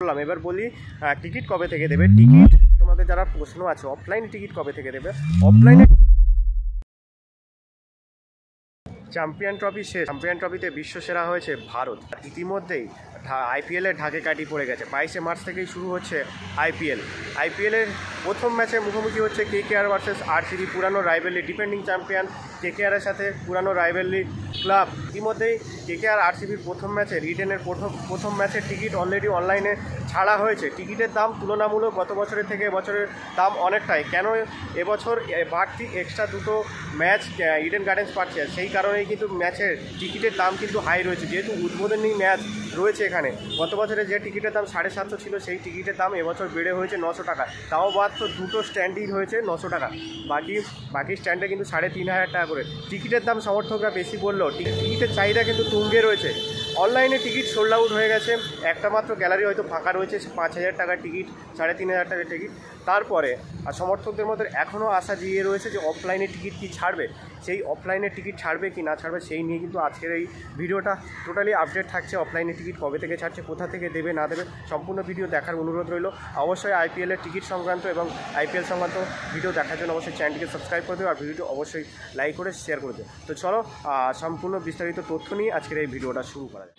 করলাম, এবার বলি টিকিট কবে থেকে দেবে। টিকিট তোমাদের যারা প্রশ্ন আছে, অফলাইনে টিকিট কবে থেকে দেবে। অফলাইনে চ্যাম্পিয়ন ট্রফি শেষ, চ্যাম্পিয়ন ট্রফিতে বিশ্বসেরা হয়েছে ভারত। ইতিমধ্যেই আইপিএলের ঢাকে কাটি পড়ে গেছে। 22শে মার্চ থেকেই শুরু হচ্ছে আইপিএলের প্রথম ম্যাচে মুখোমুখি হচ্ছে কেকেআর ভার্সেস আরসিবি, পুরানো রাইভেলি, ডিপেন্ডিং চ্যাম্পিয়ন কেকেআরের সাথে পুরানো রাইভেলি ক্লাব। ইতিমধ্যেই কেকেআর আরসিবির প্রথম ম্যাচের ইডেনের প্রথম ম্যাচের টিকিট অলরেডি অনলাইনে ছাড়া হয়েছে। টিকিটের দাম তুলনামূলক গত বছরের থেকে এবছরের দাম অনেকটাই। কেন এবছর বাড়তি এক্সট্রা দুটো ম্যাচ ইডেন গার্ডেন্স পাচ্ছে, সেই কারণেই কিন্তু ম্যাচের টিকিটের দাম কিন্তু হাই রয়েছে, যেহেতু উদ্বোধনী ম্যাচ রয়েছে এখানে। গত বছরে যে টিকিটের দাম 750 ছিল, সেই টিকিটের দাম এবছর বেড়ে হয়েছে 900 টাকা। তাও মাত্র দুটো স্ট্যান্ডই হয়েছে 900 টাকা, বাকি স্ট্যান্ডে কিন্তু 3500 টাকা করে। টিকিটের দাম সমর্থকরা বেশি বললেও টিকিটের চাহিদা কিন্তু তুঙ্গে রয়েছে। অনলাইনে টিকিট সোল্ড আউট হয়ে গেছে, একটা মাত্র গ্যালারি হয়তো ফাঁকা রয়েছে, 5000 টাকার টিকিট, 3500 টাকার টিকিট। তারপরে আর সমর্থকদের মধ্যে এখনও আশা জিয়ে রয়েছে যে অফলাইনে টিকিট কি ছাড়বে, সেই অফলাইনে টিকিট ছাড়বে কি না ছাড়বে সেই নিয়ে কিন্তু আজকের এই ভিডিওটা টোটালি আপডেট থাকছে। অফলাইনে টিকিট কবে থেকে ছাড়ছে, কোথা থেকে দেবে না দেবে, সম্পূর্ণ ভিডিও দেখার অনুরোধ রইল। অবশ্যই আইপিএলের টিকিট সংক্রান্ত এবং আইপিএল সংক্রান্ত ভিডিও দেখার জন্য অবশ্যই চ্যানেলটিকে সাবস্ক্রাইব করে দেবে আর ভিডিওটি অবশ্যই লাইক করে শেয়ার করে দেবে। তো চলো সম্পূর্ণ বিস্তারিত তথ্য নিয়ে আজকের এই ভিডিওটা শুরু করা যায়।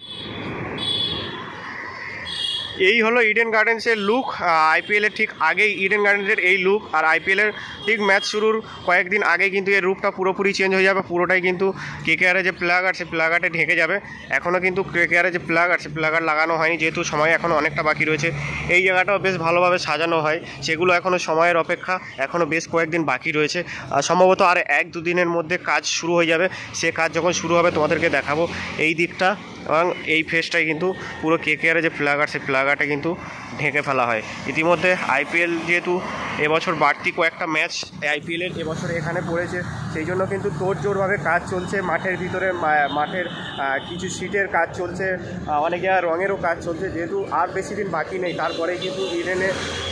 এই হলো ইডেন গার্ডেন্সের লুক। আইপিএলের ঠিক আগেই ইডেন গার্ডেন্সের এই লুক, আর আইপিএলের ঠিক ম্যাচ শুরুর কয়েকদিন আগে কিন্তু এর রূপটা পুরোপুরি চেঞ্জ হয়ে যাবে। পুরোটাই কিন্তু কেকেআরের যে প্লাগ আছে প্লাগার্টে ঢেকে যাবে। এখনও কিন্তু কেকেআরের যে প্লাগ আছে প্লাগার্ট লাগানো হয়নি, যেহেতু সময় এখনও অনেকটা বাকি রয়েছে। এই জায়গাটাও বেশ ভালোভাবে সাজানো হয়, সেগুলো এখনও সময়ের অপেক্ষা, এখনও বেশ কয়েকদিন বাকি রয়েছে। সম্ভবত আর 1-2 দিনের মধ্যে কাজ শুরু হয়ে যাবে। সে কাজ যখন শুরু হবে তোমাদেরকে দেখাবো এই দিকটা, এবং এই ফেসটাই কিন্তু পুরো কেকেআরের যে প্লাগার্ট সেই প্লাগার্টে কিন্তু ঢেকে ফেলা হয়। ইতিমধ্যে আইপিএল যেহেতু এবছর বাড়তি কয়েকটা ম্যাচ আইপিএলের এবছর এখানে পড়েছে, সেই জন্য কিন্তু তোড়জোড়ভাবে কাজ চলছে মাঠের ভিতরে। মাঠের কিছু সিটের কাজ চলছে, অনেক জায়গায় রঙেরও কাজ চলছে। যেহেতু আর বেশি দিন বাকি নেই, তারপরেই কিন্তু ইডেনে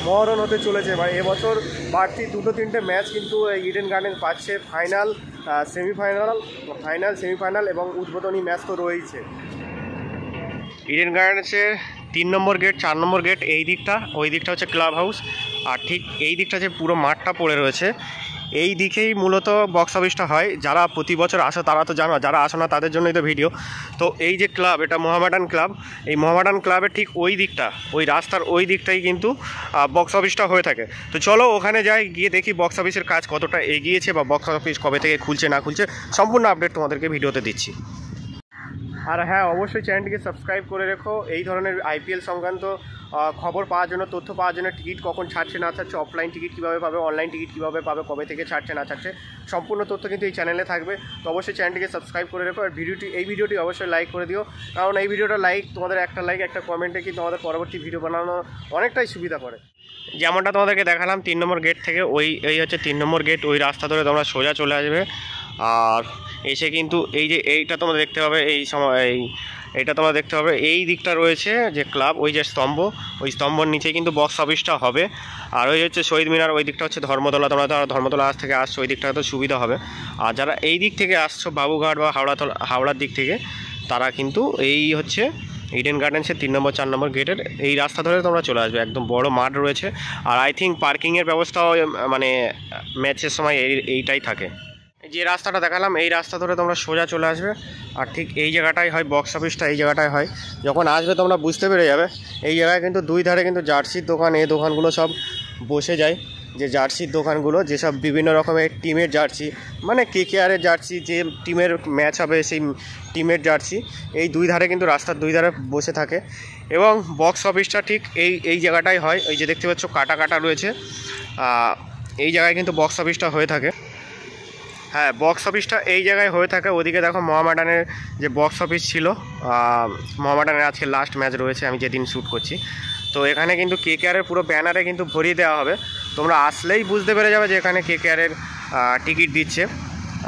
মহরণ হতে চলেছে। এবছর বাড়তি 2-3টে ম্যাচ কিন্তু ইডেন গার্ডেন্স পাচ্ছে। ফাইনাল, সেমিফাইনাল এবং উদ্বোধনী ম্যাচ তো রয়েছে। ইডেন গার্ডেন্সের 3 নম্বর গেট, 4 নম্বর গেট এই দিকটা, ওই দিকটা হচ্ছে ক্লাব হাউস, আর ঠিক এই দিকটা যে পুরো মাঠটা পড়ে রয়েছে এই দিকেই মূলত বক্স অফিসটা হয়। যারা প্রতি বছর আসো তারা তো জানো, যারা আসো না তাদের জন্যই তো ভিডিও। তো এই যে ক্লাব, এটা মোহামেডান ক্লাব, এই মোহামেডান ক্লাবের ঠিক ওই দিকটা, ওই রাস্তার ওই দিকটাই কিন্তু বক্স অফিসটা হয়ে থাকে। তো চলো ওখানে যাই, গিয়ে দেখি বক্স অফিসের কাজ কতটা এগিয়েছে বা বক্স অফিস কবে থেকে খুলছে না খুলছে, সম্পূর্ণ আপডেট তোমাদেরকে ভিডিওতে দিচ্ছি। আর হ্যাঁ, অবশ্যই চ্যানেলটিকে সাবস্ক্রাইব করে রেখো এই ধরনের আইপিএল সংক্রান্ত খবর পাওয়ার জন্য, তথ্য পাওয়ার জন্য। টিকিট কখন ছাড়ছে না ছাড়ছে, অফলাইন টিকিট কীভাবে পাবে, অনলাইন টিকিট কীভাবে পাবে, কবে থেকে ছাড়ছে না ছাড়ছে, সম্পূর্ণ তথ্য কিন্তু এই চ্যানেলে থাকবে। তো অবশ্যই চ্যানেলটিকে সাবস্ক্রাইব করে রেখো। আর এই ভিডিওটি অবশ্যই লাইক করে দিও, কারণ এই ভিডিওটা তোমাদের একটা লাইক একটা কমেন্টে কিন্তু আমাদের পরবর্তী ভিডিও বানানো অনেকটাই সুবিধা করে। যেমনটা তোমাদেরকে দেখালাম 3 নম্বর গেট থেকে, এই হচ্ছে 3 নম্বর গেট, ওই রাস্তা ধরে তোমরা সোজা চলে আসবে। আর এসে কিন্তু এই যে এইটা তোমরা দেখতে পাবে, এইটা তোমরা দেখতে পাবে এই দিকটা রয়েছে যে ক্লাব, ওই যে স্তম্ভ, ওই স্তম্ভর নিচে কিন্তু বক্স অফিসটা হবে। আর ওই হচ্ছে শহীদ মিনার, ওই দিকটা হচ্ছে ধর্মতলা। তোমরা ধর্মতলা আজ থেকে আসছো, ওই দিকটা তো সুবিধা হবে। আর যারা এই দিক থেকে আসছো বাবুঘাট বা হাওড়ার দিক থেকে, তারা কিন্তু এই হচ্ছে ইডেন গার্ডেন্সের 3 নম্বর 4 নম্বর গেটের এই রাস্তা ধরে তোমরা চলে আসবে। একদম বড় মাঠ রয়েছে, আর আই থিঙ্ক পার্কিংয়ের ব্যবস্থাও মানে ম্যাচের সময় এইটাই থাকে। যে রাস্তাটা দেখালাম এই রাস্তা ধরে তোমরা সোজা চলে আসবে, আর ঠিক এই জায়গাটাই হয় বক্স অফিসটা, এই জায়গাটাই হয়। যখন আসবে তোমরা বুঝতে পেরে যাবে, এই জায়গায় কিন্তু দুই ধারে কিন্তু জার্সির দোকান, এই দোকানগুলো সব বসে যায়। যে জার্সির দোকানগুলো, যেসব বিভিন্ন রকমের টিমের জার্সি, মানে কেকেআরের জার্সি, যে টিমের ম্যাচ হবে সেই টিমের জার্সি, এই দুই ধারে কিন্তু রাস্তার দুই ধারে বসে থাকে। এবং বক্স অফিসটা ঠিক এই জায়গাটাই হয়। এই যে দেখতে পাচ্ছ কাটা রয়েছে, এই জায়গায় কিন্তু বক্স অফিসটা হয়ে থাকে। হ্যাঁ, বক্স অফিসটা এই জায়গায় হয়ে থাকে। ওদিকে দেখো মোহামেডানের যে বক্স অফিস ছিল, মোহামেডানের আজকে লাস্ট ম্যাচ রয়েছে আমি যেদিন শ্যুট করছি। তো এখানে কিন্তু কেকেআরের পুরো ব্যানারে কিন্তু ভরিয়ে দেওয়া হবে। তোমরা আসলেই বুঝতে পেরে যাবে যে এখানে কেকেআরের টিকিট দিচ্ছে।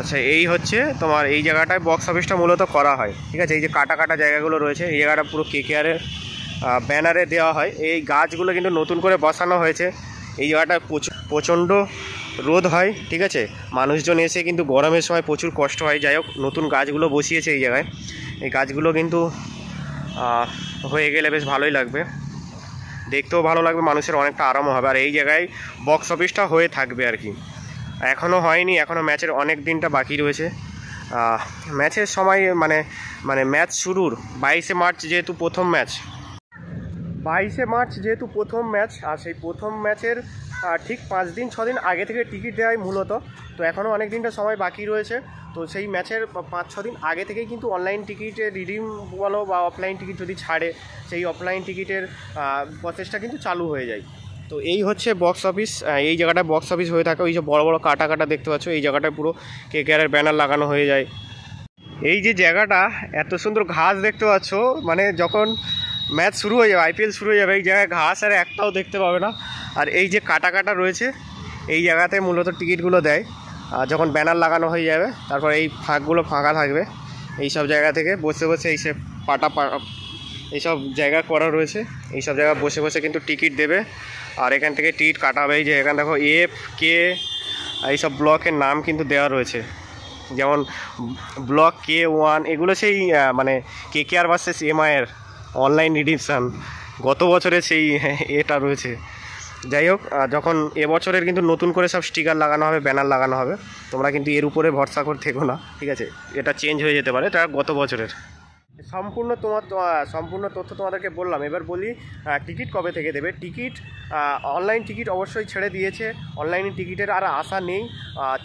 আচ্ছা, এই হচ্ছে তোমার এই জায়গাটায় বক্স অফিসটা মূলত করা হয়, ঠিক আছে। এই যে কাটা জায়গাগুলো রয়েছে, এই জায়গাটা পুরো কেকেআরের ব্যানারে দেওয়া হয়। এই গাছগুলো কিন্তু নতুন করে বসানো হয়েছে। এই জায়গাটায় প্রচণ্ড রোদ হয়, ঠিক আছে। মানুষজন এসে কিন্তু গরমের সময় প্রচুর কষ্ট হয়। যাই হোক, নতুন গাছগুলো বসিয়েছে এই জায়গায়। এই গাছগুলো কিন্তু হয়ে গেলে বেশ ভালোই লাগবে। দেখতেও ভালো লাগবে, মানুষের অনেকটা আরামও হবে। আর এই জায়গায় বক্স অফিসটা হয়ে থাকবে আর কি, এখনও হয়নি, এখনও ম্যাচের অনেক দিনটা বাকি রয়েছে। ম্যাচের সময় মানে ম্যাচ শুরুর 22শে মার্চ যেহেতু প্রথম ম্যাচ, 22শে মার্চ যেহেতু প্রথম ম্যাচ, আর সেই প্রথম ম্যাচের ঠিক 5-6 দিন আগে থেকে টিকিট দেয় মূলত। তো এখনও অনেক দিনটা সময় বাকি রয়েছে। তো সেই ম্যাচের 5-6 দিন আগে থেকেই কিন্তু অনলাইন টিকিটে রিডিম বলো বা অফলাইন টিকিট যদি ছাড়ে, সেই অফলাইন টিকিটের প্রসেসটা কিন্তু চালু হয়ে যায়। তো এই হচ্ছে বক্স অফিস, এই জায়গাটা বক্স অফিস হয়ে থাকে। ওই যে বড় বড় কাটা কাটা দেখতে পাচ্ছ, এই জায়গাটায় পুরো কেকেআরের ব্যানার লাগানো হয়ে যায়। এই যে জায়গাটা এত সুন্দর ঘাস দেখতে পাচ্ছ, মানে যখন ম্যাচ শুরু হয়ে যাবে, আইপিএল শুরু হয়ে যাবে, এই জায়গায় ঘাস আর একটাও দেখতে পাবে না। আর এই যে কাটা কাটা রয়েছে, এই জায়গাতে মূলত টিকিটগুলো দেয়। আর যখন ব্যানার লাগানো হয়ে যাবে, তারপর এই ফাঁকগুলো ফাঁকা থাকবে, এই সব জায়গা থেকে বসে বসে এই সব এইসব জায়গা করা রয়েছে, এই সব জায়গায় বসে বসে কিন্তু টিকিট দেবে। আর এখান থেকে টিকিট কাটাবে। এই যে এখানে দেখো FK এইসব ব্লকের নাম কিন্তু দেওয়া রয়েছে, যেমন ব্লক K1, এগুলো সেই মানে KKR ভার্সেস MI এর অনলাইন রিডিমশন, গত বছরে সেই এটা রয়েছে। যাই হোক, যখন এবছরের কিন্তু নতুন করে সব স্টিকার লাগানো হবে, ব্যানার লাগানো হবে, তোমরা কিন্তু এর উপরে ভরসা করে থেকো না, ঠিক আছে? এটা চেঞ্জ হয়ে যেতে পারে, এটা গত বছরের। সম্পূর্ণ তথ্য তোমাদেরকে বললাম। এবার বলি টিকিট কবে থেকে দেবে। টিকিট অনলাইন টিকিট অবশ্যই ছেড়ে দিয়েছে, অনলাইনে টিকিটের আর আশা নেই,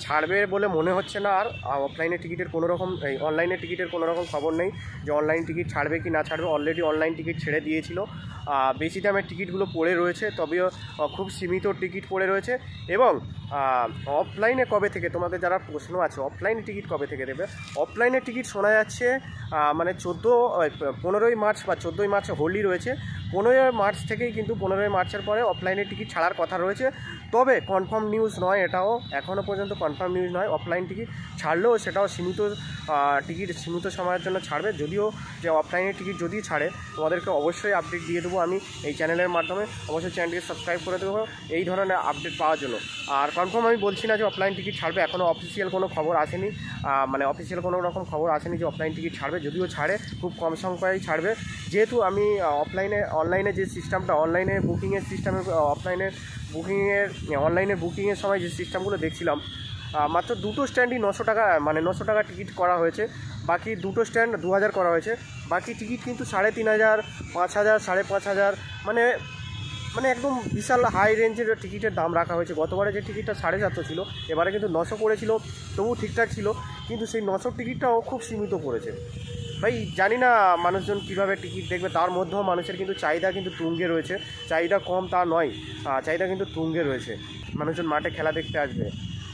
ছাড়বে বলে মনে হচ্ছে না। আর অফলাইনে টিকিটের কোনো রকম অনলাইনে টিকিটের কোনো রকম খবর নেই যে অনলাইন টিকিট ছাড়বে কি না ছাড়বে। অলরেডি অনলাইন টিকিট ছেড়ে দিয়েছিল, বেশি দামের টিকিটগুলো পড়ে রয়েছে, তবেও খুব সীমিত টিকিট পড়ে রয়েছে। এবং অফলাইনে কবে থেকে, তোমাদের যারা প্রশ্ন আছে অফলাইনে টিকিট কবে থেকে দেবে, অফলাইনে টিকিট শোনা যাচ্ছে মানে 15ই মার্চ বা 14ই মার্চ হোলি রয়েছে, 15ই মার্চ থেকেই কিন্তু 15ই মার্চের পরে অফলাইনে টিকিট ছাড়ার কথা রয়েছে। তবে কনফার্ম নিউজ নয়, এটাও এখনও পর্যন্ত কনফার্ম নিউজ নয়। অফলাইন টিকিট ছাড়লেও সেটাও সীমিত টিকিট সীমিত সময়ের জন্য ছাড়বে। যদিও যে অফলাইনের টিকিট যদি ছাড়ে, তোমাদেরকে অবশ্যই আপডেট দিয়ে দেবো আমি এই চ্যানেলের মাধ্যমে। অবশ্যই চ্যানেলটিকে সাবস্ক্রাইব করে দেবো এই ধরনের আপডেট পাওয়ার জন্য। আর কনফার্ম আমি বলছি না যে অফলাইন টিকিট ছাড়বে, এখনও অফিসিয়াল কোনো খবর আসেনি, মানে অফিসিয়াল কোনো রকম খবর আসেনি যে অফলাইন টিকিট ছাড়বে। যদিও ছাড়ে, খুব কম সংখ্যায় ছাড়বে। যেহেতু আমি অনলাইনে যে সিস্টেমটা, অনলাইনে বুকিংয়ের সিস্টেমের অনলাইনে বুকিংয়ের সময় যে সিস্টেমগুলো দেখছিলাম, মাত্র 2টো স্ট্যান্ডই 900 টাকা, মানে 900 টাকা টিকিট করা হয়েছে। বাকি 2টো স্ট্যান্ড 2000 করা হয়েছে। বাকি টিকিট কিন্তু 3500, 5000, 5500, মানে একদম বিশাল হাই রেঞ্জের টিকিটের দাম রাখা হয়েছে। গতবারে যে টিকিটটা 750 ছিল, এবারে কিন্তু 900 করেছিল, তবু ঠিকঠাক ছিল। কিন্তু সেই 900 টিকিটটাও খুব সীমিত করেছে। ভাই জানি না মানুষজন কীভাবে টিকিট দেখবে, তার মধ্যেও মানুষের কিন্তু চাহিদা কিন্তু তুঙ্গে রয়েছে। চাহিদা কম তা নয়, চাহিদা কিন্তু তুঙ্গে রয়েছে। মানুষজন মাঠে খেলা দেখতে আসবে,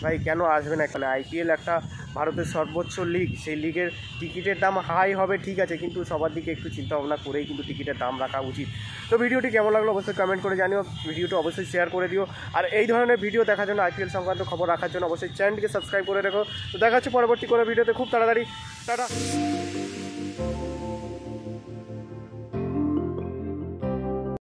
ভাই কেন আসবে না? এখানে আইপিএল একটা ভারতের সর্বোচ্চ লিগ, সেই লিগের টিকিটের দাম হাই হবে ঠিক আছে, কিন্তু সবার দিকে একটু চিন্তাভাবনা করেই কিন্তু টিকিটের দাম রাখা উচিত। তো ভিডিওটি কেমন লাগলো অবশ্যই কমেন্ট করে জানিও, ভিডিওটি অবশ্যই শেয়ার করে দিও। আর এই ধরনের ভিডিও দেখার জন্য, আইপিএল সংক্রান্ত খবর রাখার জন্য অবশ্যই চ্যানেলটিকে সাবস্ক্রাইব করে রেখো। তো দেখা হচ্ছে পরবর্তী কোনো ভিডিওতে খুব তাড়াতাড়ি। টাটা।